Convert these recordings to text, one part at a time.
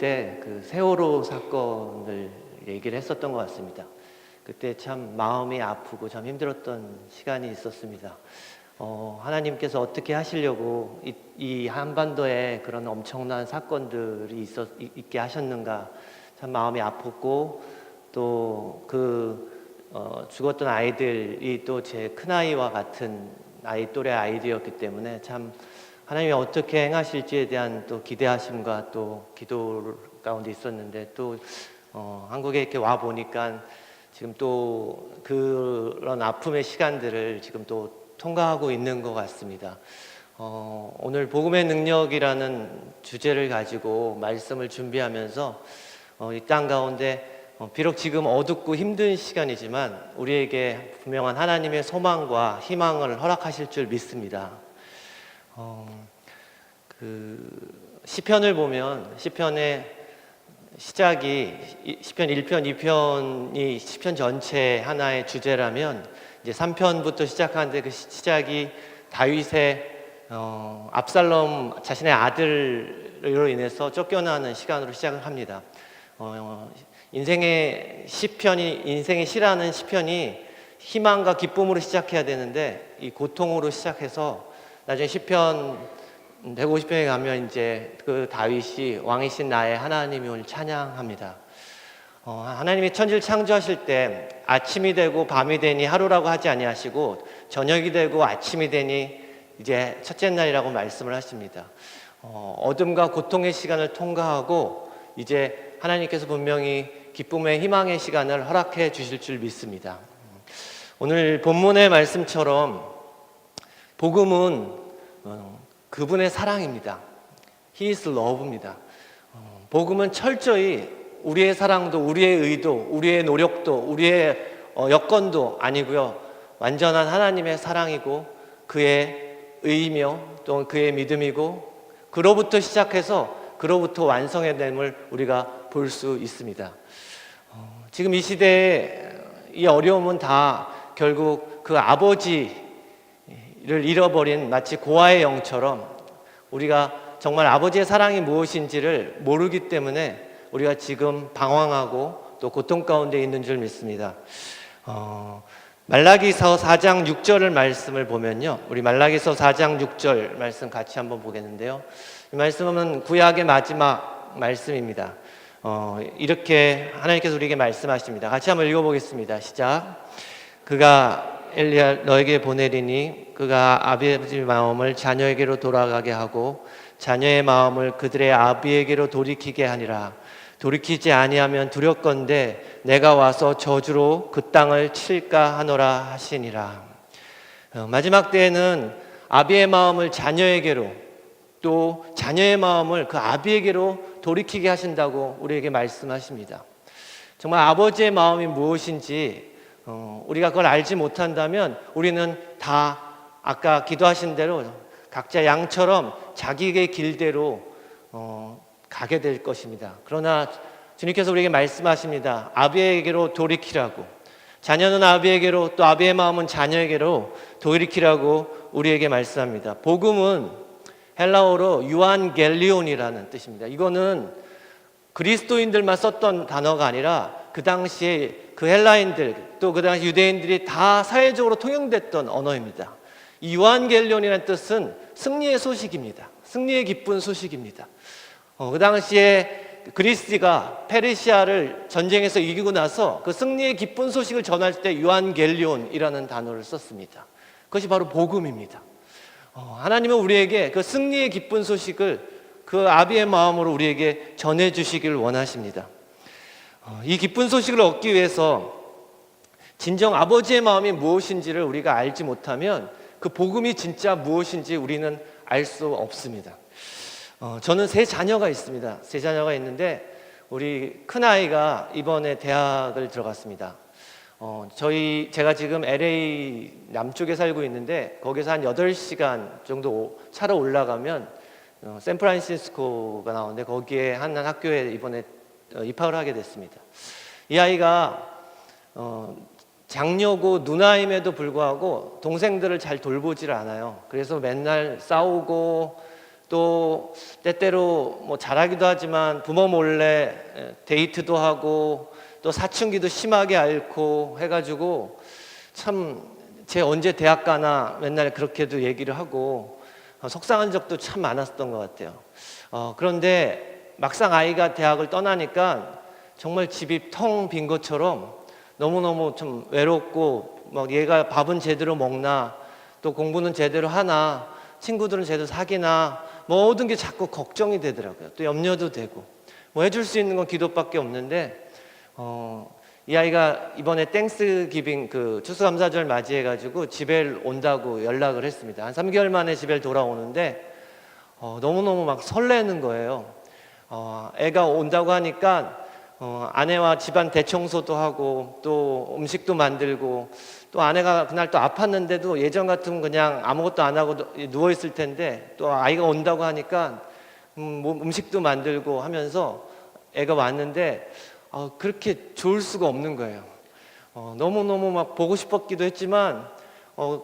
때 그 세월호 사건을 얘기를 했었던 것 같습니다. 그때 참 마음이 아프고 참 힘들었던 시간이 있었습니다. 하나님께서 어떻게 하시려고 이 한반도에 그런 엄청난 사건들이 있게 하셨는가 참 마음이 아팠고, 또 죽었던 아이들이 또 제 큰아이와 같은 또래 아이들이었기 때문에 참 하나님이 어떻게 행하실지에 대한 또 기대하심과 또 기도 가운데 있었는데, 또 한국에 이렇게 와 보니까 지금 또 그런 아픔의 시간들을 지금 또 통과하고 있는 것 같습니다. 오늘 복음의 능력이라는 주제를 가지고 말씀을 준비하면서 이 땅 가운데 비록 지금 어둡고 힘든 시간이지만 우리에게 분명한 하나님의 소망과 희망을 허락하실 줄 믿습니다. 시편을 보면 시편의 시작이 시편 1편, 2편이 시편 전체 하나의 주제라면 이제 3편부터 시작하는데 그 시작이 다윗의 압살롬 자신의 아들로 인해서 쫓겨나는 시간으로 시작을 합니다. 인생의 시라는 시편이 희망과 기쁨으로 시작해야 되는데 이 고통으로 시작해서 나중에 시편 150편에 가면 이제 그 다윗이 왕이신 나의 하나님을 찬양합니다. 하나님이 천지를 창조하실 때 아침이 되고 밤이 되니 하루라고 하지 아니하시고 저녁이 되고 아침이 되니 이제 첫째 날이라고 말씀을 하십니다. 어둠과 고통의 시간을 통과하고 이제 하나님께서 분명히 기쁨의 희망의 시간을 허락해 주실 줄 믿습니다. 오늘 본문의 말씀처럼 복음은 그분의 사랑입니다. He is love입니다. 복음은 철저히 우리의 사랑도, 우리의 의도, 우리의 노력도, 우리의 여건도 아니고요. 완전한 하나님의 사랑이고 그의 의이며 또 그의 믿음이고, 그로부터 시작해서 그로부터 완성해냄을 우리가 볼 수 있습니다. 지금 이 시대의 이 어려움은 다 결국 그 아버지를 잃어버린 마치 고아의 영처럼 우리가 정말 아버지의 사랑이 무엇인지를 모르기 때문에 우리가 지금 방황하고 또 고통 가운데 있는 줄 믿습니다. 말라기서 4장 6절을 말씀을 보면요, 우리 말라기서 4장 6절 말씀 같이 한번 보겠는데요. 이 말씀은 구약의 마지막 말씀입니다. 이렇게 하나님께서 우리에게 말씀하십니다. 같이 한번 읽어보겠습니다. 시작. 그가 엘리야 너에게 보내리니 그가 아버지의 마음을 자녀에게로 돌아가게 하고 자녀의 마음을 그들의 아비에게로 돌이키게 하니라. 돌이키지 아니하면 두렵건대 내가 와서 저주로 그 땅을 칠까 하노라 하시니라. 마지막 때에는 아비의 마음을 자녀에게로, 또 자녀의 마음을 그 아비에게로 돌이키게 하신다고 우리에게 말씀하십니다. 정말 아버지의 마음이 무엇인지 우리가 그걸 알지 못한다면 우리는 다 아까 기도하신 대로 각자 양처럼 자기의 길대로 가게 될 것입니다. 그러나 주님께서 우리에게 말씀하십니다. 아비에게로 돌이키라고, 자녀는 아비에게로, 또 아비의 마음은 자녀에게로 돌이키라고 우리에게 말씀합니다. 복음은 헬라어로 유안겔리온이라는 뜻입니다. 이거는 그리스도인들만 썼던 단어가 아니라 그 당시에 그 헬라인들, 또 그 당시 유대인들이 다 사회적으로 통용됐던 언어입니다. 이 유안겔리온이라는 뜻은 승리의 소식입니다. 승리의 기쁜 소식입니다. 그 당시에 그리스가 페르시아를 전쟁에서 이기고 나서 그 승리의 기쁜 소식을 전할 때 유안겔리온이라는 단어를 썼습니다. 그것이 바로 복음입니다. 하나님은 우리에게 그 승리의 기쁜 소식을 그 아비의 마음으로 우리에게 전해주시길 원하십니다. 이 기쁜 소식을 얻기 위해서 진정 아버지의 마음이 무엇인지를 우리가 알지 못하면 그 복음이 진짜 무엇인지 우리는 알 수 없습니다. 저는 세 자녀가 있습니다. 세 자녀가 있는데 우리 큰아이가 이번에 대학을 들어갔습니다. 제가 지금 LA 남쪽에 살고 있는데 거기서 한 8시간 정도 차로 올라가면 샌프란시스코가 나오는데 거기에 한 학교에 이번에 입학을 하게 됐습니다. 이 아이가 장녀고 누나임에도 불구하고 동생들을 잘 돌보질 않아요. 그래서 맨날 싸우고 또 때때로 뭐 잘하기도 하지만 부모 몰래 데이트도 하고 또 사춘기도 심하게 앓고 해가지고 참 쟤 언제 대학 가나 맨날 그렇게도 얘기를 하고 속상한 적도 참 많았던 것 같아요. 그런데 막상 아이가 대학을 떠나니까 정말 집이 텅 빈 것처럼 너무너무 좀 외롭고 막 얘가 밥은 제대로 먹나 또 공부는 제대로 하나 친구들은 제대로 사귀나 모든 게 자꾸 걱정이 되더라고요. 또 염려도 되고 뭐 해줄 수 있는 건 기도밖에 없는데 이 아이가 이번에 땡스 기빙 그 추수감사절 맞이해가지고 집에 온다고 연락을 했습니다. 한 3개월 만에 집에 돌아오는데 너무너무 막 설레는 거예요. 애가 온다고 하니까 아내와 집안 대청소도 하고 또 음식도 만들고 또 아내가 그날 또 아팠는데도 예전 같으면 그냥 아무것도 안 하고 누워 있을 텐데 또 아이가 온다고 하니까 음식도 만들고 하면서 애가 왔는데 그렇게 좋을 수가 없는 거예요. 너무너무 막 보고 싶었기도 했지만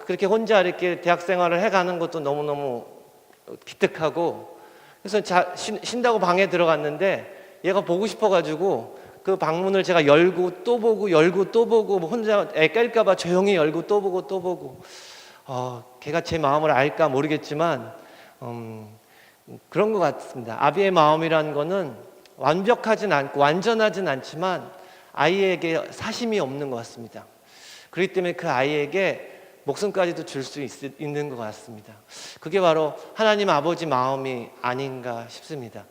그렇게 혼자 이렇게 대학 생활을 해가는 것도 너무너무 기특하고 그래서 쉰다고 방에 들어갔는데 얘가 보고 싶어가지고 그 방문을 제가 열고 또 보고 열고 또 보고 뭐 혼자 애 깰까봐 조용히 열고 또 보고 또 보고 걔가 제 마음을 알까 모르겠지만 그런 것 같습니다. 아비의 마음이라는 거는 완벽하진 않고 완전하진 않지만 아이에게 사심이 없는 것 같습니다. 그렇기 때문에 그 아이에게 목숨까지도 줄 수 있는 것 같습니다. 그게 바로 하나님 아버지 마음이 아닌가 싶습니다.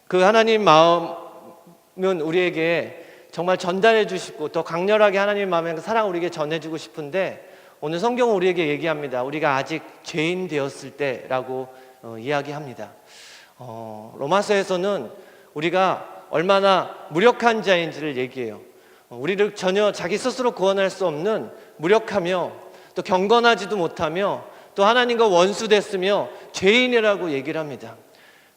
그 하나님 마음은 우리에게 정말 전달해 주시고 더 강렬하게 하나님 마음의 사랑을 우리에게 전해주고 싶은데 오늘 성경은 우리에게 얘기합니다. 우리가 아직 죄인 되었을 때라고 이야기합니다. 로마서에서는 우리가 얼마나 무력한 자인지를 얘기해요. 우리를 전혀 자기 스스로 구원할 수 없는 무력하며 또 경건하지도 못하며 또 하나님과 원수됐으며 죄인이라고 얘기를 합니다.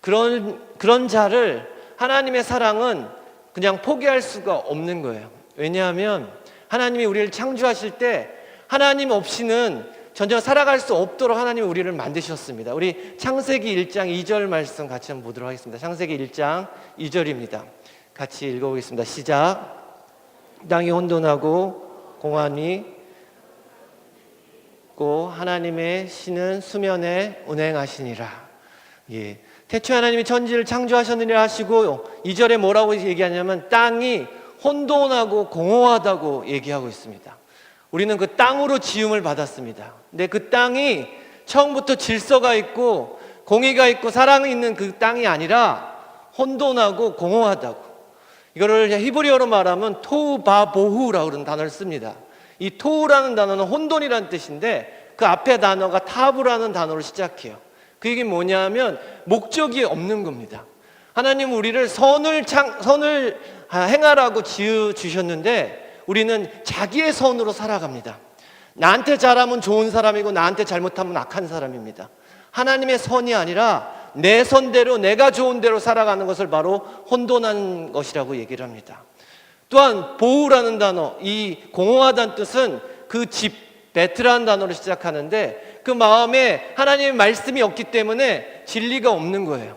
그런 자를 하나님의 사랑은 그냥 포기할 수가 없는 거예요. 왜냐하면 하나님이 우리를 창조하실 때 하나님 없이는 전혀 살아갈 수 없도록 하나님이 우리를 만드셨습니다. 우리 창세기 1장 2절 말씀 같이 한번 보도록 하겠습니다. 창세기 1장 2절입니다. 같이 읽어보겠습니다. 시작. 땅이 혼돈하고 공함이 있고 하나님의 신은 수면에 운행하시니라. 예. 태초에 하나님이 천지를 창조하셨느니라 하시고 2절에 뭐라고 얘기하냐면 땅이 혼돈하고 공허하다고 얘기하고 있습니다. 우리는 그 땅으로 지음을 받았습니다. 근데 그 땅이 처음부터 질서가 있고 공의가 있고 사랑이 있는 그 땅이 아니라 혼돈하고 공허하다고. 이거를 히브리어로 말하면 토우바보후라고 그런 단어를 씁니다. 이 토우라는 단어는 혼돈이라는 뜻인데 그 앞에 단어가 타브라는 단어로 시작해요. 그 얘기 뭐냐면 목적이 없는 겁니다. 하나님은 우리를 선을 행하라고 지어주셨는데 우리는 자기의 선으로 살아갑니다. 나한테 잘하면 좋은 사람이고 나한테 잘못하면 악한 사람입니다. 하나님의 선이 아니라 내 선대로 내가 좋은 대로 살아가는 것을 바로 혼돈한 것이라고 얘기를 합니다. 또한 보우라는 단어, 이 공허하다는 뜻은 그 집, 베트라는 단어로 시작하는데 그 마음에 하나님의 말씀이 없기 때문에 진리가 없는 거예요.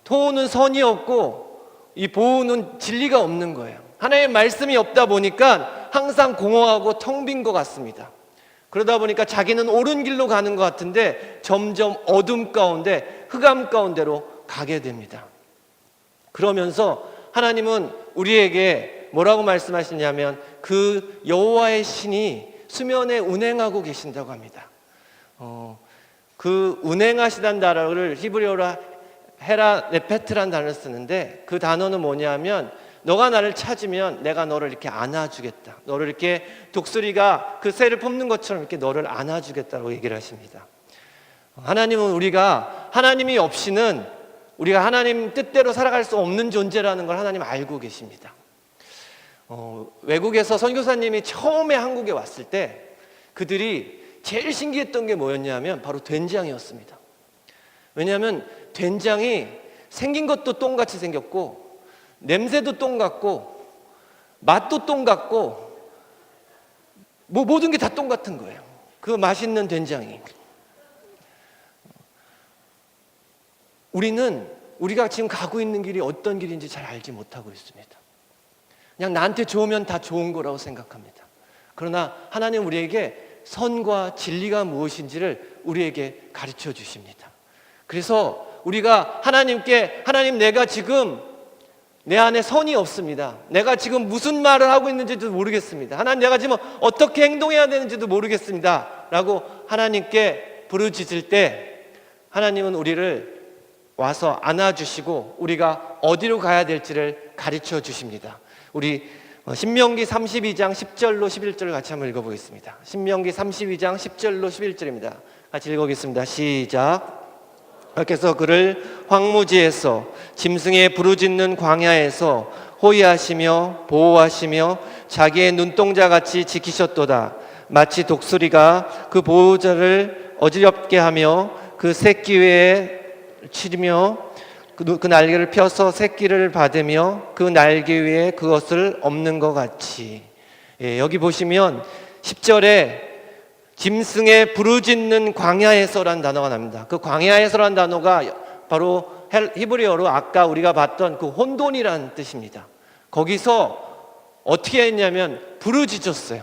토우는 선이 없고 이 보우는 진리가 없는 거예요. 하나님의 말씀이 없다 보니까 항상 공허하고 텅 빈 것 같습니다. 그러다 보니까 자기는 옳은 길로 가는 것 같은데 점점 어둠 가운데 흑암 가운데로 가게 됩니다. 그러면서 하나님은 우리에게 뭐라고 말씀하시냐면 그 여호와의 신이 수면에 운행하고 계신다고 합니다. 그 운행하시다는 단어를 히브리어로 헤라 네페트라는 단어를 쓰는데 그 단어는 뭐냐면 너가 나를 찾으면 내가 너를 이렇게 안아주겠다. 너를 이렇게 독수리가 그 새를 뽑는 것처럼 이렇게 너를 안아주겠다고 얘기를 하십니다. 하나님은 우리가 하나님이 없이는 우리가 하나님 뜻대로 살아갈 수 없는 존재라는 걸 하나님 알고 계십니다. 외국에서 선교사님이 처음에 한국에 왔을 때 그들이 제일 신기했던 게 뭐였냐면 바로 된장이었습니다. 왜냐하면 된장이 생긴 것도 똥같이 생겼고 냄새도 똥 같고 맛도 똥 같고 모든 게 다 똥 같은 거예요. 그 맛있는 된장이. 우리가 지금 가고 있는 길이 어떤 길인지 잘 알지 못하고 있습니다. 그냥 나한테 좋으면 다 좋은 거라고 생각합니다. 그러나 하나님 우리에게 선과 진리가 무엇인지를 우리에게 가르쳐 주십니다. 그래서 우리가 하나님께, 하나님, 내가 지금 내 안에 선이 없습니다. 내가 지금 무슨 말을 하고 있는지도 모르겠습니다. 하나님, 내가 지금 어떻게 행동해야 되는지도 모르겠습니다 라고 하나님께 부르짖을 때 하나님은 우리를 와서 안아주시고 우리가 어디로 가야 될지를 가르쳐 주십니다. 우리 신명기 32장 10절로 11절을 같이 한번 읽어보겠습니다. 신명기 32장 10절로 11절입니다. 같이 읽어보겠습니다. 시작. 여호와께서 그를 황무지에서 짐승의 부르짖는 광야에서 호위하시며 보호하시며 자기의 눈동자같이 지키셨도다. 마치 독수리가 그 보호자를 어지럽게 하며 그 새끼 위에 치며 그 날개를 펴서 새끼를 받으며 그 날개 위에 그것을 엎는 것 같이. 여기 보시면 10절에 짐승의 부르짖는 광야에서란 단어가 납니다. 그 광야에서란 단어가 바로 히브리어로 아까 우리가 봤던 그 혼돈이라는 뜻입니다. 거기서 어떻게 했냐면 부르짖었어요.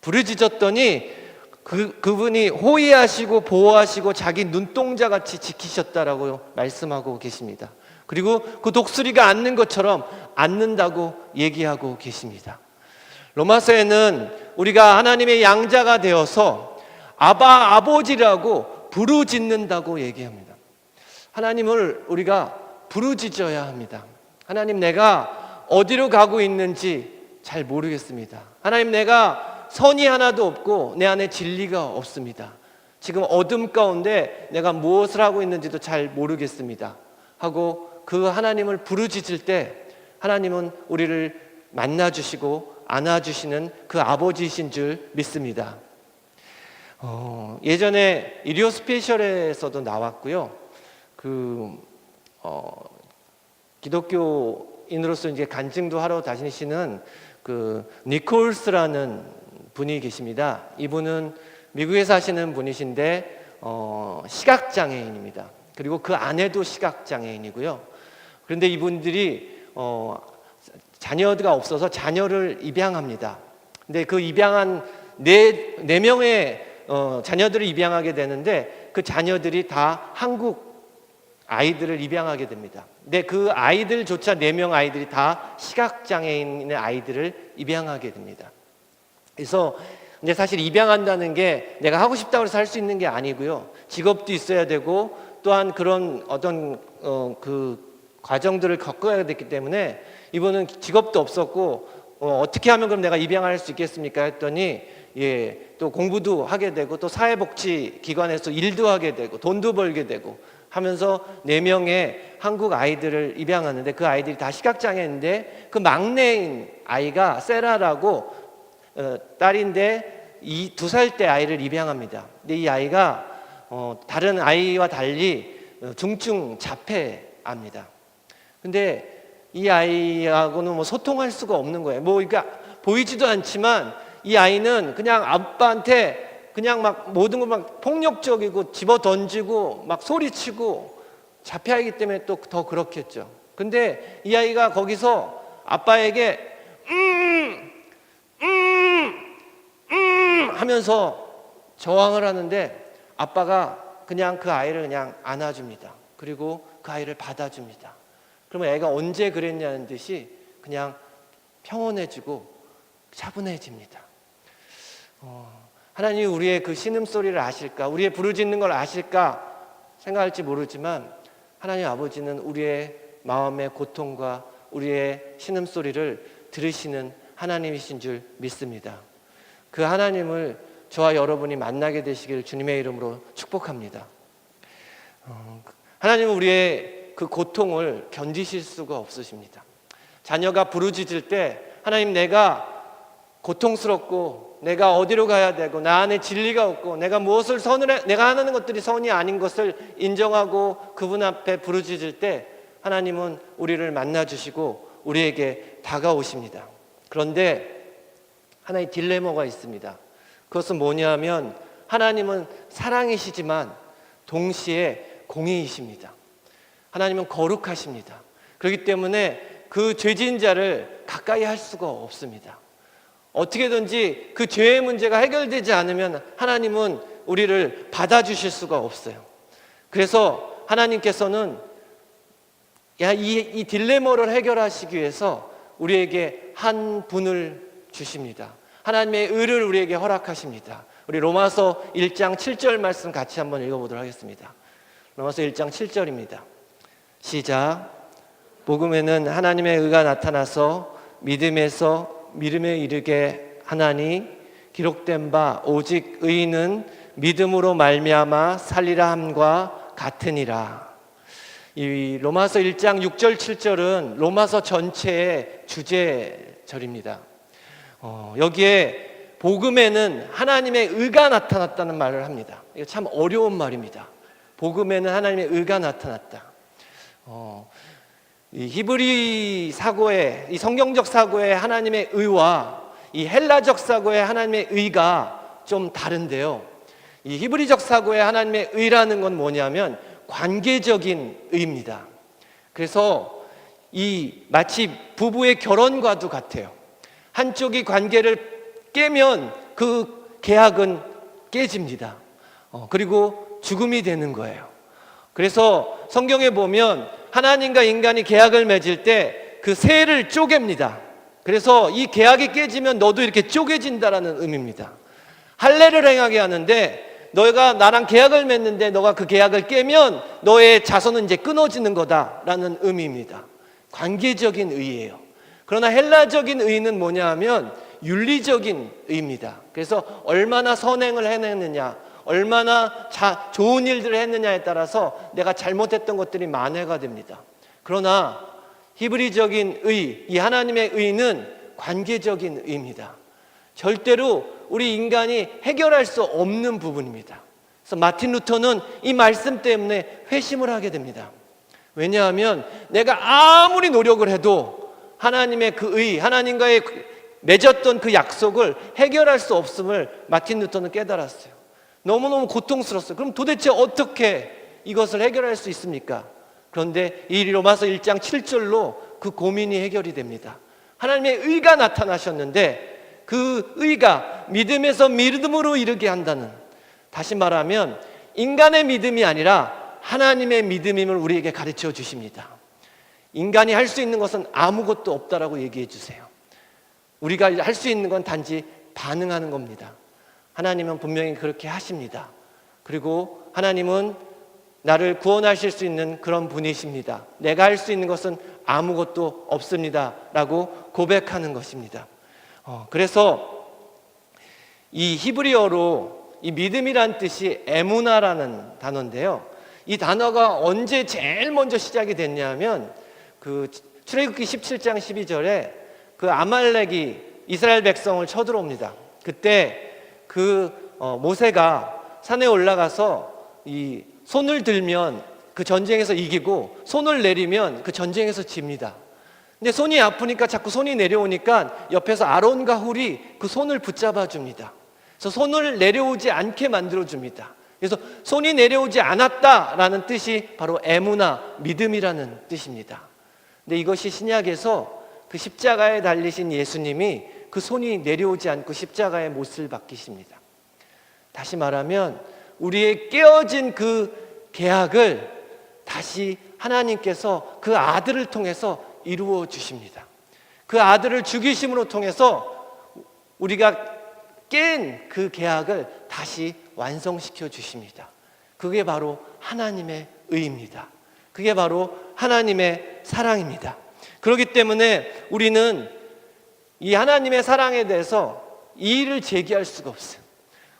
부르짖었더니 그분이 호위하시고 보호하시고 자기 눈동자같이 지키셨다라고 말씀하고 계십니다. 그리고 그 독수리가 앉는 것처럼 앉는다고 얘기하고 계십니다. 로마서에는 우리가 하나님의 양자가 되어서 아바, 아버지라고 부르짖는다고 얘기합니다. 하나님을 우리가 부르짖어야 합니다. 하나님, 내가 어디로 가고 있는지 잘 모르겠습니다. 하나님, 내가 선이 하나도 없고 내 안에 진리가 없습니다. 지금 어둠 가운데 내가 무엇을 하고 있는지도 잘 모르겠습니다 하고 그 하나님을 부르짖을 때 하나님은 우리를 만나주시고 안아주시는 그 아버지이신 줄 믿습니다. 예전에 일요 스페셜에서도 나왔고요. 기독교인으로서 이제 간증도 하러 다니시는 그 니콜스라는 분이 계십니다. 이분은 미국에 사시는 분이신데 시각장애인입니다. 그리고 그 아내도 시각장애인이고요. 그런데 이분들이 자녀가 없어서 자녀를 입양합니다. 근데 그 입양한 네 명의 자녀들을 입양하게 되는데 그 자녀들이 다 한국 아이들을 입양하게 됩니다. 근데 그 아이들조차 4명 아이들이 다 시각장애인의 아이들을 입양하게 됩니다. 그래서 이제 사실 입양한다는 게 내가 하고 싶다고 해서 할 수 있는 게 아니고요. 직업도 있어야 되고 또한 그런 어떤 그 과정들을 겪어야 됐기 때문에 이분은 직업도 없었고 어떻게 하면 그럼 내가 입양할 수 있겠습니까? 했더니 또 공부도 하게 되고 또 사회복지 기관에서 일도 하게 되고 돈도 벌게 되고 하면서 4명의 한국 아이들을 입양하는데 그 아이들이 다 시각장애인데 그 막내인 아이가 세라라고 딸인데 2살 때 아이를 입양합니다. 근데 이 아이가 다른 아이와 달리 중증 자폐입니다. 근데 이 아이하고는 소통할 수가 없는 거예요. 그러니까 보이지도 않지만 이 아이는 그냥 아빠한테 그냥 막 모든 걸 막 폭력적이고 집어 던지고 막 소리치고 자폐아이기 때문에 또 더 그렇겠죠. 근데 이 아이가 거기서 아빠에게 하면서 저항을 하는데 아빠가 그냥 그 아이를 그냥 안아줍니다. 그리고 그 아이를 받아줍니다. 그러면 애가 언제 그랬냐는 듯이 그냥 평온해지고 차분해집니다. 하나님이 우리의 그 신음소리를 아실까? 우리의 부르짖는 걸 아실까? 생각할지 모르지만 하나님 아버지는 우리의 마음의 고통과 우리의 신음소리를 들으시는 하나님이신 줄 믿습니다. 그 하나님을 저와 여러분이 만나게 되시기를 주님의 이름으로 축복합니다. 하나님은 우리의 그 고통을 견디실 수가 없으십니다. 자녀가 부르짖을 때 하나님, 내가 고통스럽고 내가 어디로 가야 되고 나 안에 진리가 없고 내가 무엇을 내가 하는 것들이 선이 아닌 것을 인정하고 그분 앞에 부르짖을 때 하나님은 우리를 만나주시고 우리에게 다가오십니다. 그런데 하나의 딜레마가 있습니다. 그것은 뭐냐면 하나님은 사랑이시지만 동시에 공의이십니다. 하나님은 거룩하십니다. 그렇기 때문에 그 죄진 자를 가까이 할 수가 없습니다. 어떻게든지 그 죄의 문제가 해결되지 않으면 하나님은 우리를 받아주실 수가 없어요. 그래서 하나님께서는 이 딜레마를 해결하시기 위해서 우리에게 한 분을 주십니다. 하나님의 의를 우리에게 허락하십니다. 우리 로마서 1장 7절 말씀 같이 한번 읽어보도록 하겠습니다. 로마서 1장 7절입니다. 시작. 복음에는 하나님의 의가 나타나서 믿음에서 믿음에 이르게 하나니 기록된 바 오직 의인은 믿음으로 말미암아 살리라 함과 같으니라. 이 로마서 1장 6절 7절은 로마서 전체의 주제절입니다. 여기에 복음에는 하나님의 의가 나타났다는 말을 합니다. 이거 참 어려운 말입니다. 복음에는 하나님의 의가 나타났다. 이 히브리 사고의, 이 성경적 사고의 하나님의 의와 이 헬라적 사고의 하나님의 의가 좀 다른데요. 이 히브리적 사고의 하나님의 의라는 건 뭐냐면 관계적인 의입니다. 그래서 이 마치 부부의 결혼과도 같아요. 한쪽이 관계를 깨면 그 계약은 깨집니다. 그리고 죽음이 되는 거예요. 그래서 성경에 보면 하나님과 인간이 계약을 맺을 때 그 세를 쪼갭니다. 그래서 이 계약이 깨지면 너도 이렇게 쪼개진다라는 의미입니다. 할례를 행하게 하는데 너가 나랑 계약을 맺는데 너가 그 계약을 깨면 너의 자손은 이제 끊어지는 거다라는 의미입니다. 관계적인 의예요. 그러나 헬라적인 의는 뭐냐 하면 윤리적인 의입니다. 그래서 얼마나 선행을 해냈느냐, 얼마나 좋은 일들을 했느냐에 따라서 내가 잘못했던 것들이 만회가 됩니다. 그러나 히브리적인 의, 이 하나님의 의는 관계적인 의입니다. 절대로 우리 인간이 해결할 수 없는 부분입니다. 그래서 마틴 루터는 이 말씀 때문에 회심을 하게 됩니다. 왜냐하면 내가 아무리 노력을 해도 하나님의 그 의, 하나님과의 맺었던 그 약속을 해결할 수 없음을 마틴 루터는 깨달았어요. 너무너무 고통스러웠어요. 그럼 도대체 어떻게 이것을 해결할 수 있습니까? 그런데 이 로마서 1장 7절로 그 고민이 해결이 됩니다. 하나님의 의가 나타나셨는데 그 의가 믿음에서 믿음으로 이르게 한다는, 다시 말하면 인간의 믿음이 아니라 하나님의 믿음임을 우리에게 가르쳐 주십니다. 인간이 할 수 있는 것은 아무것도 없다라고 얘기해 주세요. 우리가 할 수 있는 건 단지 반응하는 겁니다. 하나님은 분명히 그렇게 하십니다. 그리고 하나님은 나를 구원하실 수 있는 그런 분이십니다. 내가 할 수 있는 것은 아무것도 없습니다 라고 고백하는 것입니다. 그래서 이 히브리어로 이 믿음이란 뜻이 에무나라는 단어인데요. 이 단어가 언제 제일 먼저 시작이 됐냐면 그 출애굽기 17장 12절에 그 아말렉이 이스라엘 백성을 쳐들어옵니다. 그때 모세가 산에 올라가서 이 손을 들면 그 전쟁에서 이기고 손을 내리면 그 전쟁에서 집니다. 근데 손이 아프니까 자꾸 손이 내려오니까 옆에서 아론과 훌이 그 손을 붙잡아 줍니다. 그래서 손을 내려오지 않게 만들어 줍니다. 그래서 손이 내려오지 않았다라는 뜻이 바로 에무나, 믿음이라는 뜻입니다. 근데 이것이 신약에서 그 십자가에 달리신 예수님이 그 손이 내려오지 않고 십자가의 못을 박히십니다. 다시 말하면 우리의 깨어진 그 계약을 다시 하나님께서 그 아들을 통해서 이루어 주십니다. 그 아들을 죽이심으로 통해서 우리가 깬 그 계약을 다시 완성시켜 주십니다. 그게 바로 하나님의 의입니다. 그게 바로 하나님의 사랑입니다. 그렇기 때문에 우리는 이 하나님의 사랑에 대해서 이의를 제기할 수가 없어요.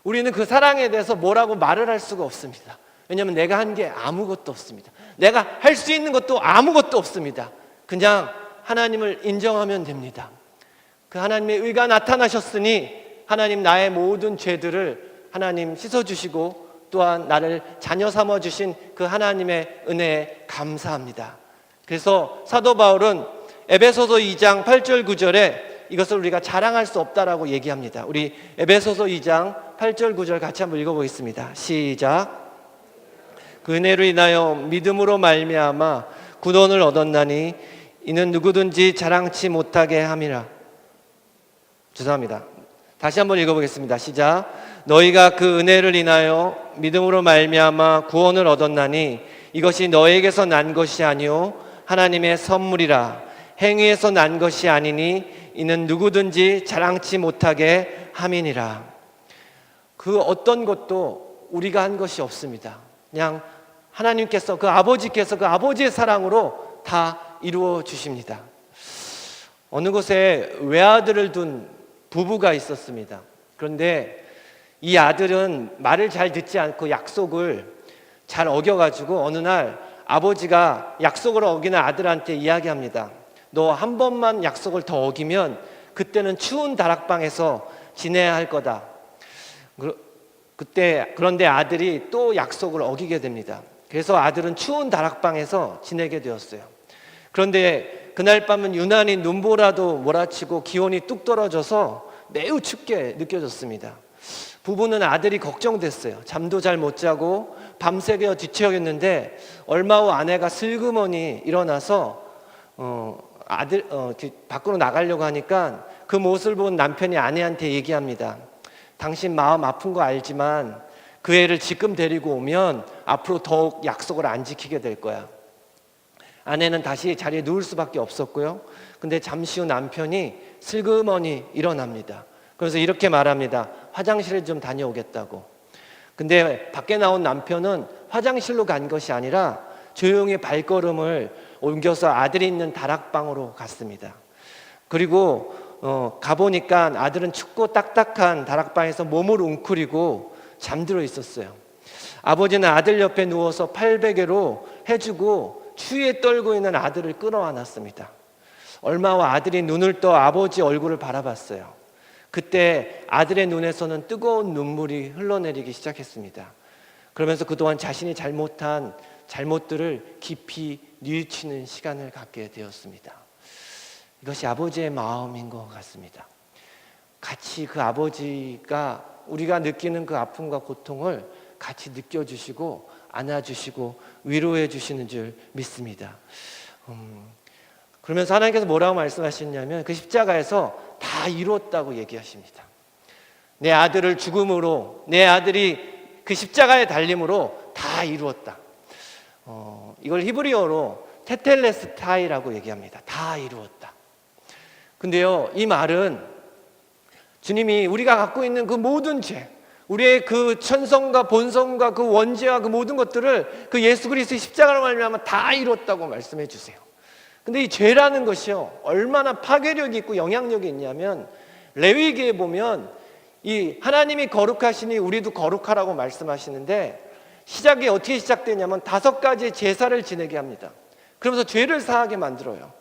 우리는 그 사랑에 대해서 뭐라고 말을 할 수가 없습니다. 왜냐하면 내가 한 게 아무것도 없습니다. 내가 할 수 있는 것도 아무것도 없습니다. 그냥 하나님을 인정하면 됩니다. 그 하나님의 의가 나타나셨으니 하나님 나의 모든 죄들을 하나님 씻어주시고 또한 나를 자녀 삼아주신 그 하나님의 은혜에 감사합니다. 그래서 사도 바울은 에베소서 2장 8절 9절에 이것을 우리가 자랑할 수 없다라고 얘기합니다. 우리 에베소서 2장 8절 9절 같이 한번 읽어보겠습니다. 시작. 그 은혜로 인하여 믿음으로 말미암아 구원을 얻었나니 이는 누구든지 자랑치 못하게 함이라. 죄송합니다. 다시 한번 읽어보겠습니다. 시작. 너희가 그 은혜를 인하여 믿음으로 말미암아 구원을 얻었나니 이것이 너에게서 난 것이 아니요 하나님의 선물이라. 행위에서 난 것이 아니니 이는 누구든지 자랑치 못하게 함이니라. 그 어떤 것도 우리가 한 것이 없습니다. 그냥 하나님께서 그 아버지께서 그 아버지의 사랑으로 다 이루어 주십니다. 어느 곳에 외아들을 둔 부부가 있었습니다. 그런데 이 아들은 말을 잘 듣지 않고 약속을 잘 어겨가지고 어느 날 아버지가 약속을 어기는 아들한테 이야기합니다. 너 한 번만 약속을 더 어기면 그때는 추운 다락방에서 지내야 할 거다. 그런데 아들이 또 약속을 어기게 됩니다. 그래서 아들은 추운 다락방에서 지내게 되었어요. 그런데 그날 밤은 유난히 눈보라도 몰아치고 기온이 뚝 떨어져서 매우 춥게 느껴졌습니다. 부부는 아들이 걱정됐어요. 잠도 잘 못 자고 밤새겨 뒤척였는데 얼마 후 아내가 슬그머니 일어나서 밖으로 나가려고 하니까 그 모습을 본 남편이 아내한테 얘기합니다. 당신 마음 아픈 거 알지만 그 애를 지금 데리고 오면 앞으로 더욱 약속을 안 지키게 될 거야. 아내는 다시 자리에 누울 수밖에 없었고요. 근데 잠시 후 남편이 슬그머니 일어납니다. 그래서 이렇게 말합니다. 화장실에 좀 다녀오겠다고. 근데 밖에 나온 남편은 화장실로 간 것이 아니라 조용히 발걸음을 옮겨서 아들이 있는 다락방으로 갔습니다. 그리고 가보니까 아들은 춥고 딱딱한 다락방에서 몸을 웅크리고 잠들어 있었어요. 아버지는 아들 옆에 누워서 팔베개로 해주고 추위에 떨고 있는 아들을 끌어안았습니다. 얼마 후 아들이 눈을 떠 아버지 얼굴을 바라봤어요. 그때 아들의 눈에서는 뜨거운 눈물이 흘러내리기 시작했습니다. 그러면서 그동안 자신이 잘못한 잘못들을 깊이 뉘우치는 시간을 갖게 되었습니다. 이것이 아버지의 마음인 것 같습니다. 같이 그 아버지가 우리가 느끼는 그 아픔과 고통을 같이 느껴주시고 안아주시고 위로해 주시는 줄 믿습니다. 그러면서 하나님께서 뭐라고 말씀하셨냐면 그 십자가에서 다 이루었다고 얘기하십니다. 내 아들을 죽음으로, 내 아들이 그 십자가에 달림으로 다 이루었다. 이걸 히브리어로 테텔레스타이라고 얘기합니다. 다 이루었다. 근데요, 이 말은 주님이 우리가 갖고 있는 그 모든 죄, 우리의 그 천성과 본성과 그 원죄와 그 모든 것들을 그 예수 그리스도의 십자가로 말미암아 다 이뤘다고 말씀해 주세요. 근데 이 죄라는 것이요, 얼마나 파괴력이 있고 영향력이 있냐면 레위기에 보면 이 하나님이 거룩하시니 우리도 거룩하라고 말씀하시는데 시작이 어떻게 시작되냐면 5가지의 제사를 지내게 합니다. 그러면서 죄를 사하게 만들어요.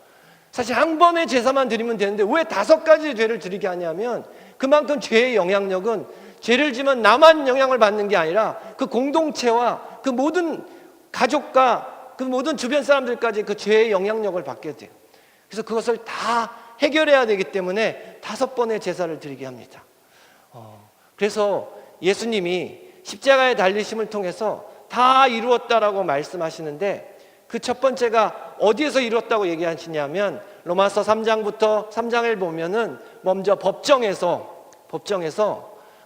사실 한 번의 제사만 드리면 되는데 왜 5가지의 죄를 드리게 하냐면 그만큼 죄의 영향력은 죄를 지면 나만 영향을 받는 게 아니라 그 공동체와 그 모든 가족과 그 모든 주변 사람들까지 그 죄의 영향력을 받게 돼요. 그래서 그것을 다 해결해야 되기 때문에 5번의 제사를 드리게 합니다. 그래서 예수님이 십자가의 달리심을 통해서 다 이루었다라고 말씀하시는데 그 첫 번째가 어디에서 이루었다고 얘기하시냐면 로마서 3장부터 3장을 보면은 먼저 법정에서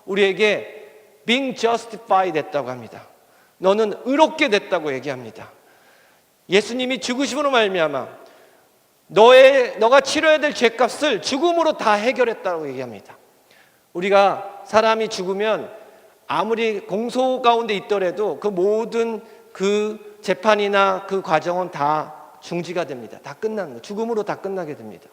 우리에게 being justified 됐다고 합니다. 너는 의롭게 됐다고 얘기합니다. 예수님이 죽으심으로 말미암아 너가 치러야 될 죄값을 죽음으로 다 해결했다고 얘기합니다. 우리가 사람이 죽으면 아무리 공소 가운데 있더라도 그 모든 그 재판이나 그 과정은 다 중지가 됩니다. 다 끝나는 거예요. 죽음으로 다 끝나게 됩니다.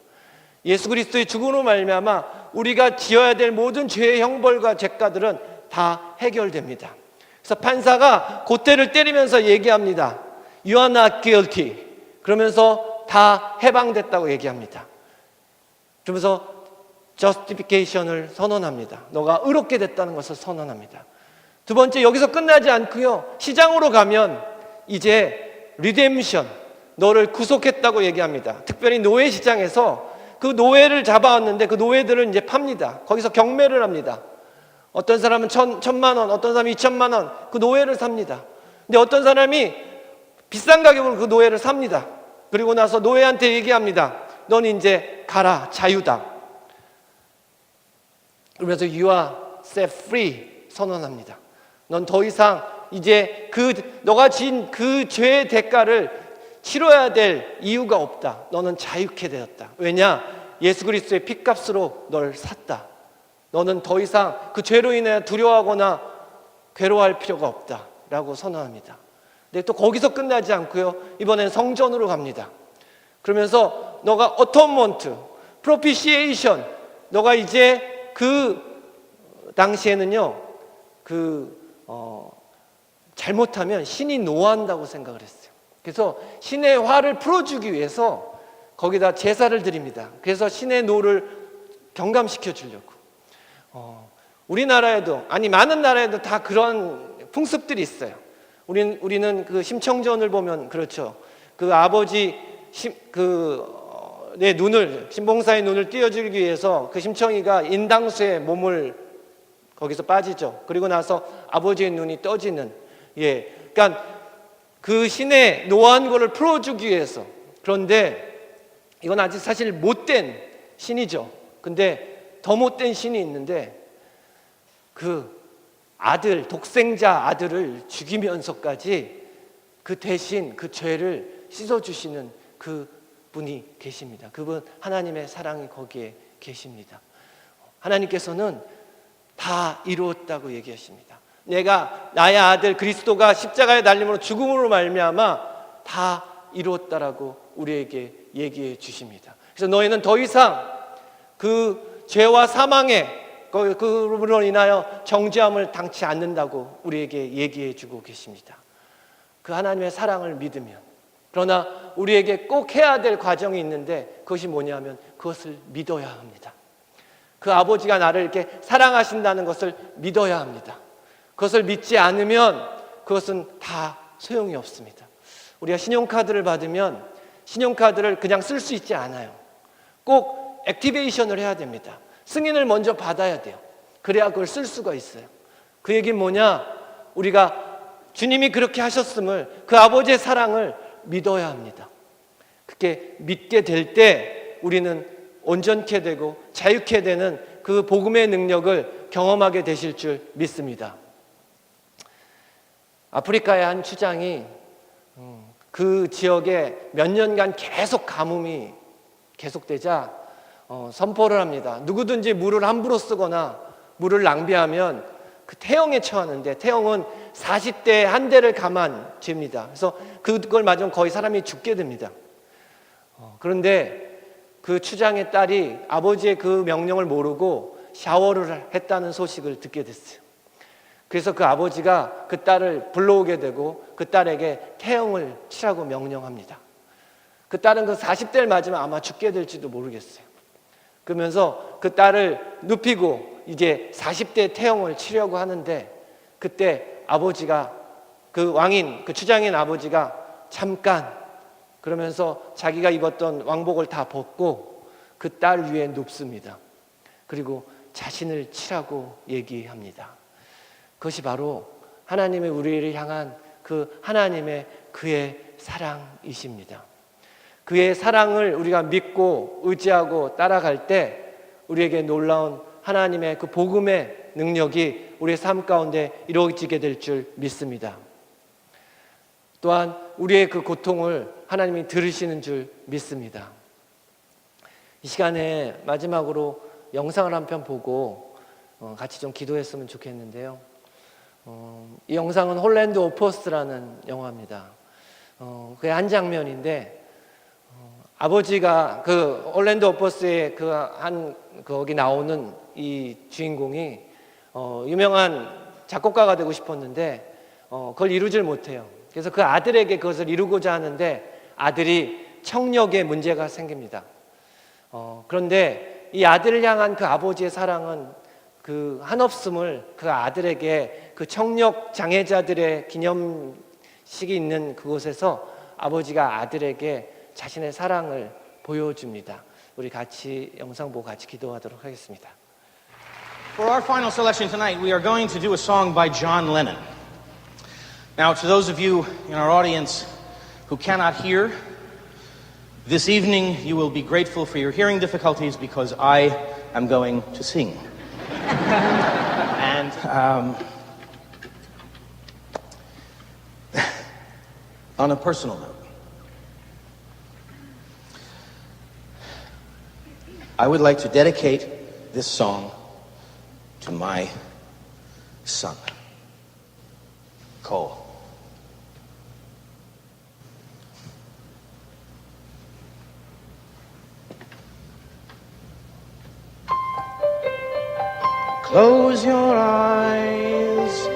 예수 그리스도의 죽음으로 말미암아 우리가 지어야 될 모든 죄의 형벌과 죄가들은 다 해결됩니다. 그래서 판사가 곶대를 때리면서 얘기합니다. You are not guilty. 그러면서 다 해방됐다고 얘기합니다. 그러면서 justification을 선언합니다. 너가 의롭게 됐다는 것을 선언합니다. 두 번째, 여기서 끝나지 않고요, 시장으로 가면 이제 redemption, 너를 구속했다고 얘기합니다. 특별히 노예 시장에서 그 노예를 잡아왔는데 그 노예들을 이제 팝니다. 거기서 경매를 합니다. 어떤 사람은 1,000만 원, 어떤 사람은 2,000만 원, 그 노예를 삽니다. 근데 어떤 사람이 비싼 가격으로 그 노예를 삽니다. 그리고 나서 노예한테 얘기합니다. 넌 이제 가라, 자유다. 그러면서 You are set free 선언합니다. 넌 더 이상 이제 너가 지은 그 죄의 대가를 치러야 될 이유가 없다. 너는 자유케 되었다. 왜냐? 예수 그리스도의 핏값으로 널 샀다. 너는 더 이상 그 죄로 인해 두려워하거나 괴로워할 필요가 없다 라고 선언합니다. 근데 또 거기서 끝나지 않고요, 이번엔 성전으로 갑니다. 그러면서 너가 어톤먼트, 프로피시에이션, 너가 이제 그 당시에는요 잘못하면 신이 노한다고 생각을 했어요. 그래서 신의 화를 풀어주기 위해서 거기다 제사를 드립니다. 그래서 신의 노를 경감시켜 주려고. 우리나라에도, 아니 많은 나라에도 다 그런 풍습들이 있어요. 우리는 그 심청전을 보면 그렇죠. 그 아버지 내 눈을, 신봉사의 눈을 띄워주기 위해서 그 심청이가 인당수에 몸을 거기서 빠지죠. 그리고 나서 아버지의 눈이 떠지는, 그러니까 그 신의 노한 거를 풀어주기 위해서. 그런데 이건 아직 사실 못된 신이죠. 근데 더 못된 신이 있는데, 그 아들, 독생자 아들을 죽이면서까지 그 대신 그 죄를 씻어주시는 그 분이 계십니다. 그분 하나님의 사랑이 거기에 계십니다. 하나님께서는 다 이루었다고 얘기하십니다. 나의 아들 그리스도가 십자가에 달림으로 죽음으로 말미암아 다 이루었다라고 우리에게 얘기해 주십니다. 그래서 너희는 더 이상 그 죄와 사망의 그로 인하여 정죄함을 당치 않는다고 우리에게 얘기해 주고 계십니다. 그 하나님의 사랑을 믿으면. 그러나 우리에게 꼭 해야 될 과정이 있는데, 그것이 뭐냐면 그것을 믿어야 합니다. 그 아버지가 나를 이렇게 사랑하신다는 것을 믿어야 합니다. 그것을 믿지 않으면 그것은 다 소용이 없습니다. 우리가 신용카드를 받으면 신용카드를 그냥 쓸 수 있지 않아요. 꼭 액티베이션을 해야 됩니다. 승인을 먼저 받아야 돼요. 그래야 그걸 쓸 수가 있어요. 그 얘기는 뭐냐? 우리가 주님이 그렇게 하셨음을, 그 아버지의 사랑을 믿어야 합니다. 그렇게 믿게 될 때 우리는 온전케 되고 자유케 되는 그 복음의 능력을 경험하게 되실 줄 믿습니다. 아프리카의 한 추장이 그 지역에 몇 년간 계속 가뭄이 계속되자 선포를 합니다. 누구든지 물을 함부로 쓰거나 물을 낭비하면 그 태형에 처하는데, 태형은 40대 한 대를 감한 죄입니다. 그래서 그걸 맞으면 거의 사람이 죽게 됩니다. 그런데 그 추장의 딸이 아버지의 그 명령을 모르고 샤워를 했다는 소식을 듣게 됐어요. 그래서 그 아버지가 그 딸을 불러오게 되고 그 딸에게 태형을 치라고 명령합니다. 그 딸은 그 40대를 맞으면 아마 죽게 될지도 모르겠어요. 그러면서 그 딸을 눕히고 이제 40대 태형을 치려고 하는데, 그때 아버지가, 그 왕인, 그 추장인 아버지가 잠깐, 그러면서 자기가 입었던 왕복을 다 벗고 그 딸 위에 눕습니다. 그리고 자신을 치라고 얘기합니다. 그것이 바로 하나님의 우리를 향한 그 하나님의 그의 사랑이십니다. 그의 사랑을 우리가 믿고 의지하고 따라갈 때 우리에게 놀라운 하나님의 그 복음의 능력이 우리의 삶 가운데 이루어지게 될 줄 믿습니다. 또한 우리의 그 고통을 하나님이 들으시는 줄 믿습니다. 이 시간에 마지막으로 영상을 한 편 보고 같이 좀 기도했으면 좋겠는데요. 이 영상은 홀랜드 오퍼스라는 영화입니다. 그의 한 장면인데, 아버지가 그 올랜도 오퍼스의 거기 나오는 이 주인공이 유명한 작곡가가 되고 싶었는데 그걸 이루질 못해요. 그래서 그 아들에게 그것을 이루고자 하는데 아들이 청력에 문제가 생깁니다. 그런데 이 아들을 향한 그 아버지의 사랑은 그 한없음을 그 아들에게 그 청력 장애자들의 기념식이 있는 그곳에서 아버지가 아들에게 자신의 사랑을 보여줍니다. 우리 같이 영상 보고 같이 기도하도록 하겠습니다. For our final selection tonight, we are going to do a song by John Lennon. Now, to those of you in our audience who cannot hear, this evening you will be grateful for your hearing difficulties because I am going to sing. And on a personal note, I would like to dedicate this song to my son, Cole. Close your eyes,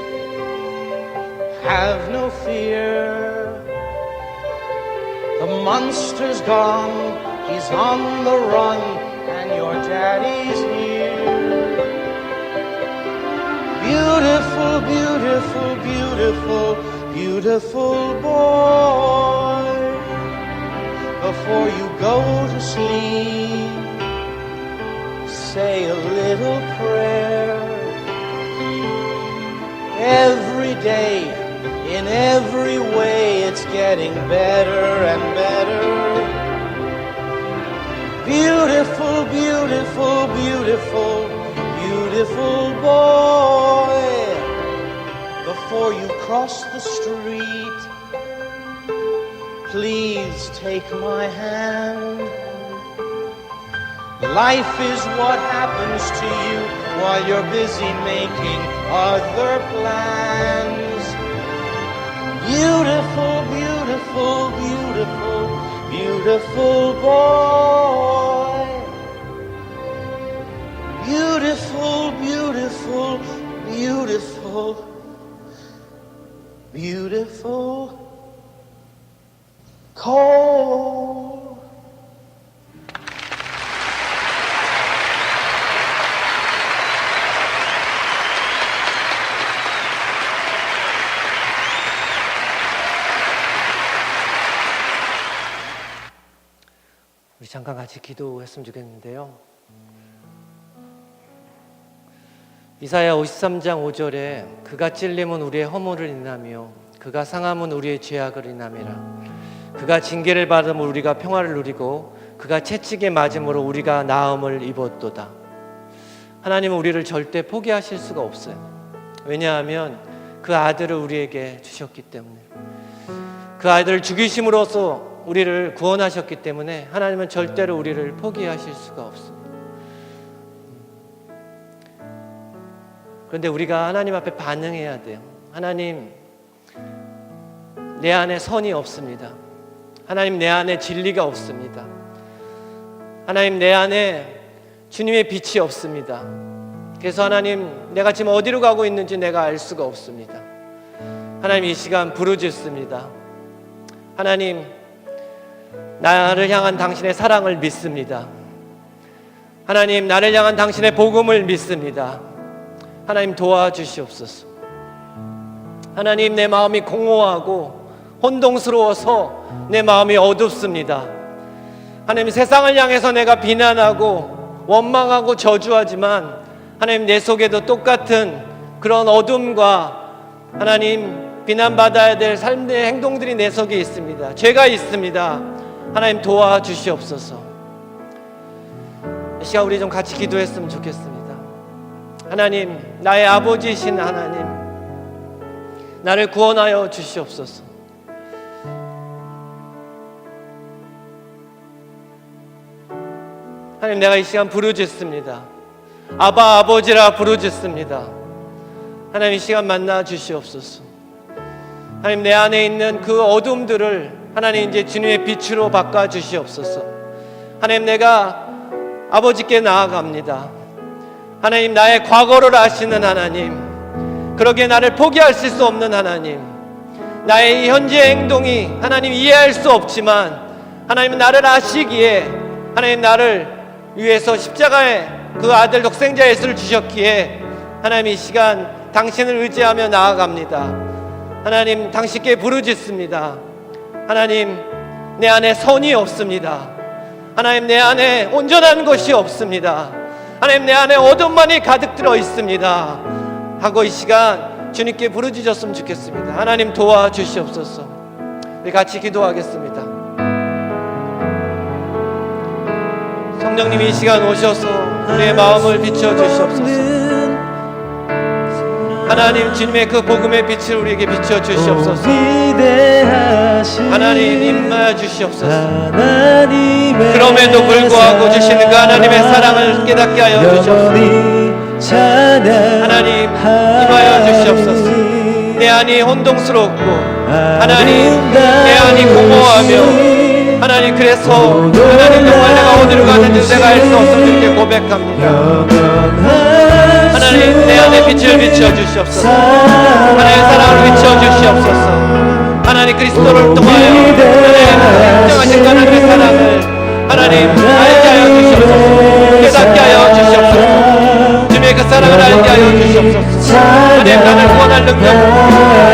have no fear. The monster's gone, he's on the run, and your daddy's here. Beautiful, beautiful, beautiful, beautiful boy. Before you go to sleep, say a little prayer. Every day, in every way, it's getting better and better. Beautiful, beautiful, beautiful, beautiful boy. Before you cross the street, please take my hand. Life is what happens to you while you're busy making other plans. Beautiful, beautiful, beautiful, beautiful boy. Beautiful, beautiful, beautiful, beautiful Cole. 우리 잠깐 같이 기도했으면 좋겠는데요. 이사야 53장 5절에 그가 찔림은 우리의 허물을 인하며 그가 상함은 우리의 죄악을 인함이라. 그가 징계를 받음으로 우리가 평화를 누리고 그가 채찍에 맞음으로 우리가 나음을 입었도다. 하나님은 우리를 절대 포기하실 수가 없어요. 왜냐하면 그 아들을 우리에게 주셨기 때문에, 그 아들을 죽이심으로써 우리를 구원하셨기 때문에 하나님은 절대로 우리를 포기하실 수가 없습니다. 그런데 우리가 하나님 앞에 반응해야 돼요. 하나님, 내 안에 선이 없습니다. 하나님, 내 안에 진리가 없습니다. 하나님, 내 안에 주님의 빛이 없습니다. 그래서 하나님, 내가 지금 어디로 가고 있는지 내가 알 수가 없습니다. 하나님, 이 시간 부르짖습니다. 하나님, 나를 향한 당신의 사랑을 믿습니다. 하나님, 나를 향한 당신의 복음을 믿습니다. 하나님, 도와주시옵소서. 하나님, 내 마음이 공허하고 혼동스러워서 내 마음이 어둡습니다. 하나님, 세상을 향해서 내가 비난하고 원망하고 저주하지만 하나님, 내 속에도 똑같은 그런 어둠과 하나님, 비난받아야 될 삶의 행동들이 내 속에 있습니다. 죄가 있습니다. 하나님, 도와주시옵소서. 이 시간 우리 좀 같이 기도했으면 좋겠습니다. 하나님, 나의 아버지이신 하나님, 나를 구원하여 주시옵소서. 하나님, 내가 이 시간 부르짖습니다. 아바, 아버지라 부르짖습니다. 하나님, 이 시간 만나 주시옵소서. 하나님, 내 안에 있는 그 어둠들을 하나님 이제 주님의 빛으로 바꿔 주시옵소서. 하나님, 내가 아버지께 나아갑니다. 하나님, 나의 과거를 아시는 하나님, 그러기에 나를 포기하실 수 없는 하나님, 나의 이 현재 행동이 하나님 이해할 수 없지만 하나님 나를 아시기에 하나님 나를 위해서 십자가에 그 아들 독생자 예수를 주셨기에 하나님 이 시간 당신을 의지하며 나아갑니다. 하나님, 당신께 부르짖습니다. 하나님, 내 안에 선이 없습니다. 하나님, 내 안에 온전한 것이 없습니다. 하나님, 내 안에 어둠만이 가득 들어 있습니다 하고 이 시간 주님께 부르짖었으면 좋겠습니다. 하나님 도와주시옵소서. 우리 같이 기도하겠습니다. 성령님이 이 시간 오셔서 우리의 마음을 비춰주시옵소서. 하나님 주님의 그 복음의 빛을 우리에게 비춰주시옵소서. 하나님 임하여 주시옵소서. 그럼에도 불구하고 주시는 그 하나님의 사랑을 깨닫게 하여 주시옵소서. 하나님 임하여 주시옵소서. 내 안이 혼동스럽고 하나님 내 안이 공허하며 하나님 그래서 하나님 정말 내가 어디로 가는지 내가 알 수 없어서 이렇게 고백합니다. 하나님 내 안에 빛을 비춰주시옵소서. 하나님의 사랑을 비춰주시옵소서. 하나님 그리스도를 통하여 하나님 인정하신 하나님의 사랑을 하나님 알게 하여 주시옵소서. 깨닫게 하여 주시옵소서. 주님의 그 사랑을 알게 하여 주시옵소서. 하나님 나를 구원할 능력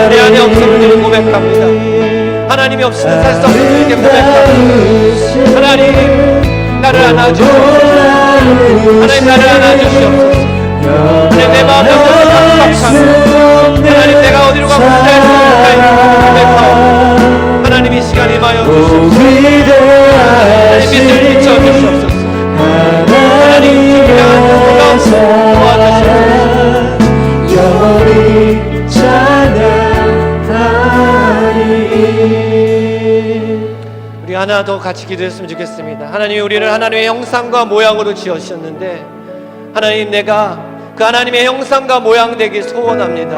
내 안에 없음을 주는 고백합니다. 하나님이 없이는 살 수 없음을 이렇게 고백합니다. 하나님 나를 안아주시옵소서. 하나님 나를 안아주시옵소서. 하나님 내 마음에 없는 각박함 하나님 내가 어디로 가고 있는지 고백하오. 하나님 이 시간 임하여 주시옵소서. 하나님 빛을 비춰주시옵소서. 하나님 주님의 놀라운 도와주시옵소서. 영원히 우리 하나 더 같이 기도했으면 좋겠습니다. 하나님이 우리를 하나님의 형상과 모양으로 지으셨는데 하나님 내가 그 하나님의 형상과 모양 되길 소원합니다.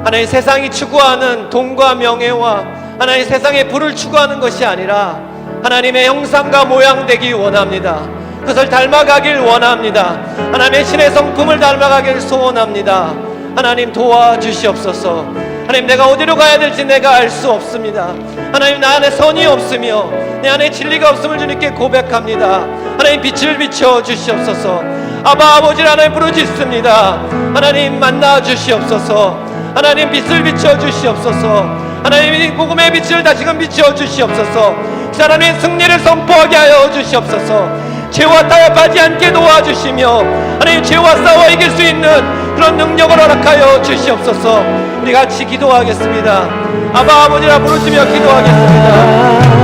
하나님 세상이 추구하는 돈과 명예와 하나님 세상의 부를 추구하는 것이 아니라 하나님의 형상과 모양 되기 원합니다. 그것을 닮아가길 원합니다. 하나님의 신의 성품을 닮아가길 소원합니다. 하나님 도와주시옵소서. 하나님 내가 어디로 가야 될지 내가 알 수 없습니다. 하나님 나 안에 선이 없으며 내 안에 진리가 없음을 주님께 고백합니다. 하나님 빛을 비춰 주시옵소서. 아바 아버지를 하나님 부르짖습니다. 하나님 만나 주시옵소서. 하나님 빛을 비춰 주시옵소서. 하나님 복음의 빛을 다시금 비춰 주시옵소서. 하나님의 승리를 선포하게 하여 주시옵소서. 죄와 타협하지 않게 도와주시며 하나님 죄와 싸워 이길 수 있는 그런 능력을 허락하여 주시옵소서. 우리 같이 기도하겠습니다. 아바 아버지라 부르시며 기도하겠습니다.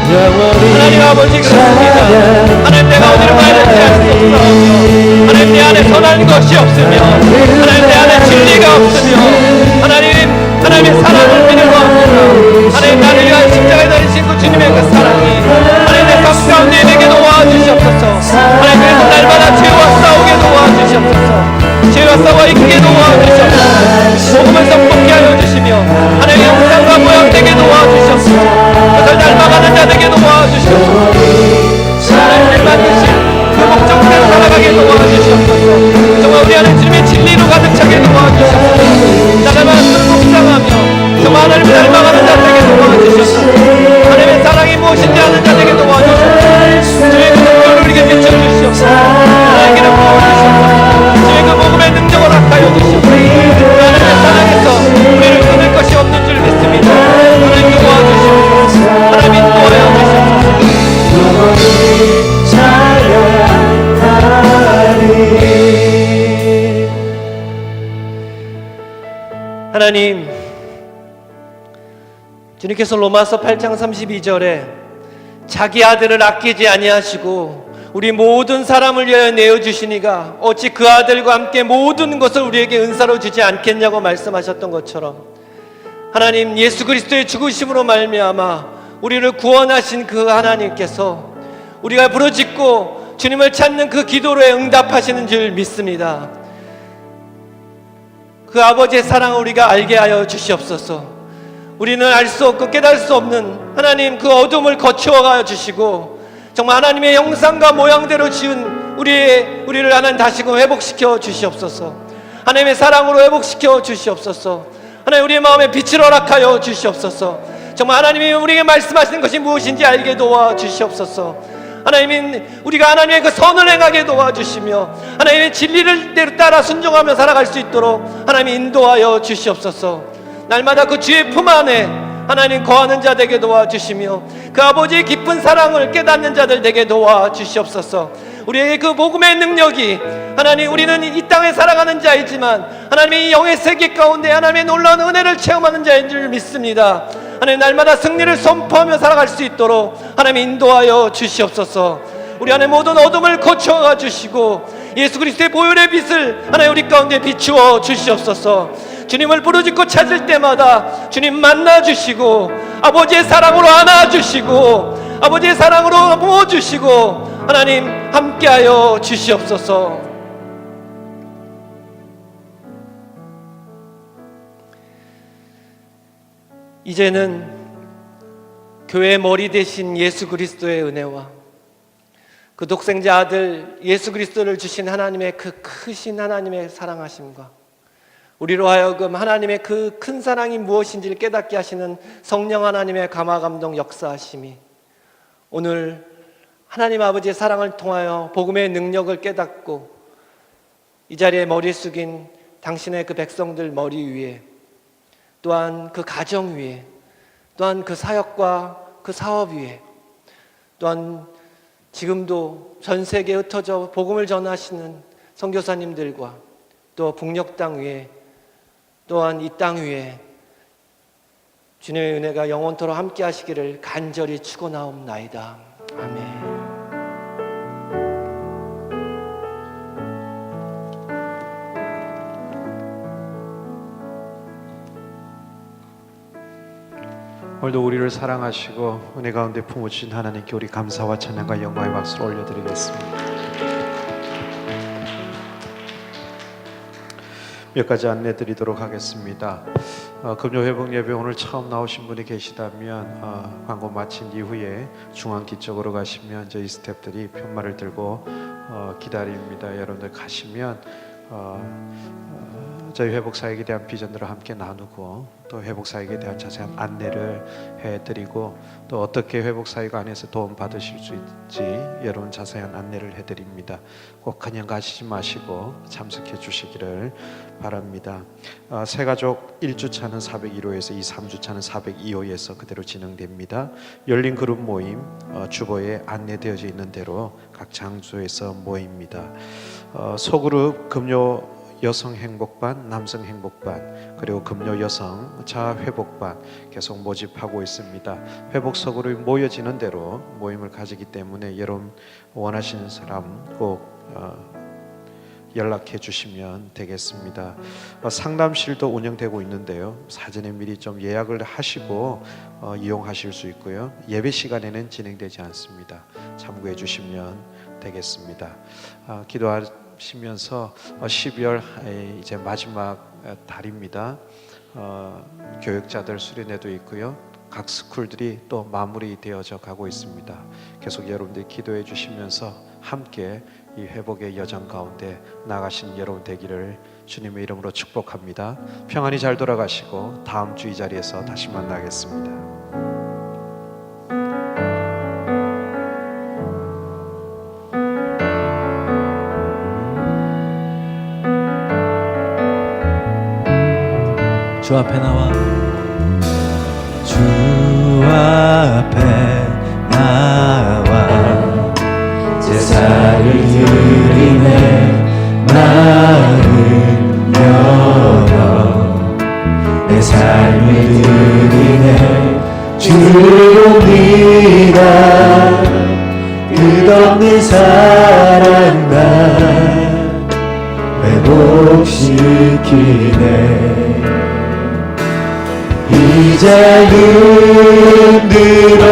하나님 아버지 그렇습니다. 하나님 내가 어디로 가야 될지 알 수 없사오며 하나님 내 안에 선한 것이 없으며 하나님 내 안에 진리가 없으며 하나님의 사랑을 믿는 것 없으며 하나님 나를 위하여 십자가에 달리신 그 주님의 그 사랑이 하나님 내 삶 가운데 내게 도와주시옵소서. 하나님 그래서 날마다 죄와 싸우게 도와주시옵소서. 죄와 싸워 이기게 도와주시옵소서. 복음을 선포케 하여 주시며 하나님의 형상과 모양 되게 도와주시옵소서. 그것을 닮아가는 자 되게 도와주시옵소서. 하나님을 만드신 그 목적대로 살아가게 도와주시옵소서. 정말 우리 안에 주님의 진리로 가득 차게 도와주시옵소서. 나를 말씀을 묵상하며 정말 하나님을 닮아가는 자 되게 도와주시옵소서. 하나님의 사랑이 무엇인지 아는 자 되게 도와주시옵소서. 주의 그 능력을 우리에게 비춰주시옵소서. 하나님께는 부어주시옵소서. 주의 그 복음의 능력을 허락하여 주시옵소서. 하나님의 사랑에서 우리를 끊을 것이 없는 줄 믿습니다. 하나님 도와주시옵소서. 하나님 인도하여 주시옵소서. 하나님 주님께서 로마서 8장 32절에 자기 아들을 아끼지 아니하시고 우리 모든 사람을 위하여 내어주시니가 어찌 그 아들과 함께 모든 것을 우리에게 은사로 주지 않겠냐고 말씀하셨던 것처럼 하나님 예수 그리스도의 죽으심으로 말미암아 우리를 구원하신 그 하나님께서 우리가 부르짖고 주님을 찾는 그 기도로에 응답하시는 줄 믿습니다. 그 아버지의 사랑을 우리가 알게 하여 주시옵소서. 우리는 알 수 없고 깨달을 수 없는 하나님 그 어둠을 거치어가 주시고 정말 하나님의 형상과 모양대로 지은 우리를 하나님 다시금 회복시켜 주시옵소서. 하나님의 사랑으로 회복시켜 주시옵소서. 하나님 우리의 마음에 빛을 허락하여 주시옵소서. 정말 하나님이 우리에게 말씀하시는 것이 무엇인지 알게 도와주시옵소서. 하나님이 우리가 하나님의 그 선을 행하게 도와주시며 하나님의 진리를 따라 순종하며 살아갈 수 있도록 하나님 인도하여 주시옵소서. 날마다 그 주의 품 안에 하나님 거하는 자 되게 도와주시며 그 아버지의 깊은 사랑을 깨닫는 자들 되게 도와주시옵소서. 우리에게 그 복음의 능력이 하나님, 우리는 이 땅에 살아가는 자이지만 하나님의 이 영의 세계 가운데 하나님의 놀라운 은혜를 체험하는 자인 줄 믿습니다. 하나님, 날마다 승리를 선포하며 살아갈 수 있도록 하나님 인도하여 주시옵소서. 우리 안에 모든 어둠을 고쳐가 주시고 예수 그리스도의 보혈의 빛을 하나님 우리 가운데 비추어 주시옵소서. 주님을 부르짖고 찾을 때마다 주님 만나 주시고 아버지의 사랑으로 안아 주시고 아버지의 사랑으로 모아 주시고 하나님 함께하여 주시옵소서. 이제는 교회의 머리 대신 예수 그리스도의 은혜와 그 독생자 아들 예수 그리스도를 주신 하나님의 그 크신 하나님의 사랑하심과 우리로 하여금 하나님의 그 큰 사랑이 무엇인지를 깨닫게 하시는 성령 하나님의 감화 감동 역사하심이 오늘 하나님 아버지의 사랑을 통하여 복음의 능력을 깨닫고 이 자리에 머리 숙인 당신의 그 백성들 머리 위에, 또한 그 가정 위에, 또한 그 사역과 그 사업 위에, 또한 지금도 전 세계에 흩어져 복음을 전하시는 선교사님들과 또 북녘 땅 위에, 또한 이 땅 위에 주님의 은혜가 영원토록 함께 하시기를 간절히 축원하옵나이다. 아멘. 오늘도 우리를 사랑하시고 은혜 가운데 품으신 하나님께 우리 감사와 찬양과 영광의 박수를 올려드리겠습니다. 몇 가지 안내 드리도록 하겠습니다. 금요 회복 예배 오늘 처음 나오신 분이 계시다면 광고 마친 이후에 중앙기 쪽으로 가시면 저희 스태프들이 편말을 들고 기다립니다. 여러분들 가시면 저희 회복사역에 대한 비전들을 함께 나누고 또 회복사역에 대한 자세한 안내를 해드리고 또 어떻게 회복사역 안에서 도움 받으실 수 있지 여러분 자세한 안내를 해드립니다. 꼭 그냥 가시지 마시고 참석해 주시기를 바랍니다. 새가족 1주차는 401호에서 2, 3주차는 402호에서 그대로 진행됩니다. 열린 그룹 모임 주보에 안내되어져 있는 대로 각 장소에서 모입니다. 소그룹 금요 여성 행복반, 남성 행복반, 그리고 금요 여성 자아 회복반 계속 모집하고 있습니다. 회복 소그룹이 모여지는 대로 모임을 가지기 때문에 여러분 원하시는 사람 꼭 연락해 주시면 되겠습니다. 상담실도 운영되고 있는데요. 사전에 미리 좀 예약을 하시고 이용하실 수 있고요. 예배 시간에는 진행되지 않습니다. 참고해 주시면 되겠습니다. 기도하시면서 12월 이제 마지막 달입니다. 교육자들 수련회도 있고요. 각 스쿨들이 또 마무리되어져 가고 있습니다. 계속 여러분들이 기도해 주시면서 함께 이 회복의 여정 가운데 나가신 여러분 되기를 주님의 이름으로 축복합니다. 평안히 잘 돌아가시고 다음 주 이 자리에서 다시 만나겠습니다. 주 앞에 나와 주 앞에 나와 제사를 드리네 마음 열어 내 삶을 드리네 주를 믿어 끝없는 사랑 날 회복시키네 이제 눈 들어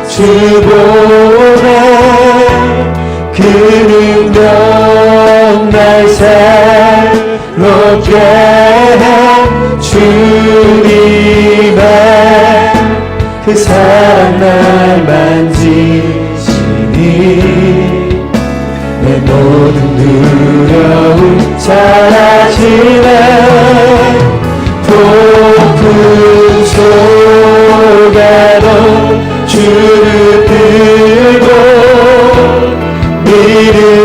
주 보네 그 능력 날 새롭게 해 주님의 그 사랑 날 만지시니 내 모든 두려움 사라지네 폭풍 속에도 주를 들고 믿음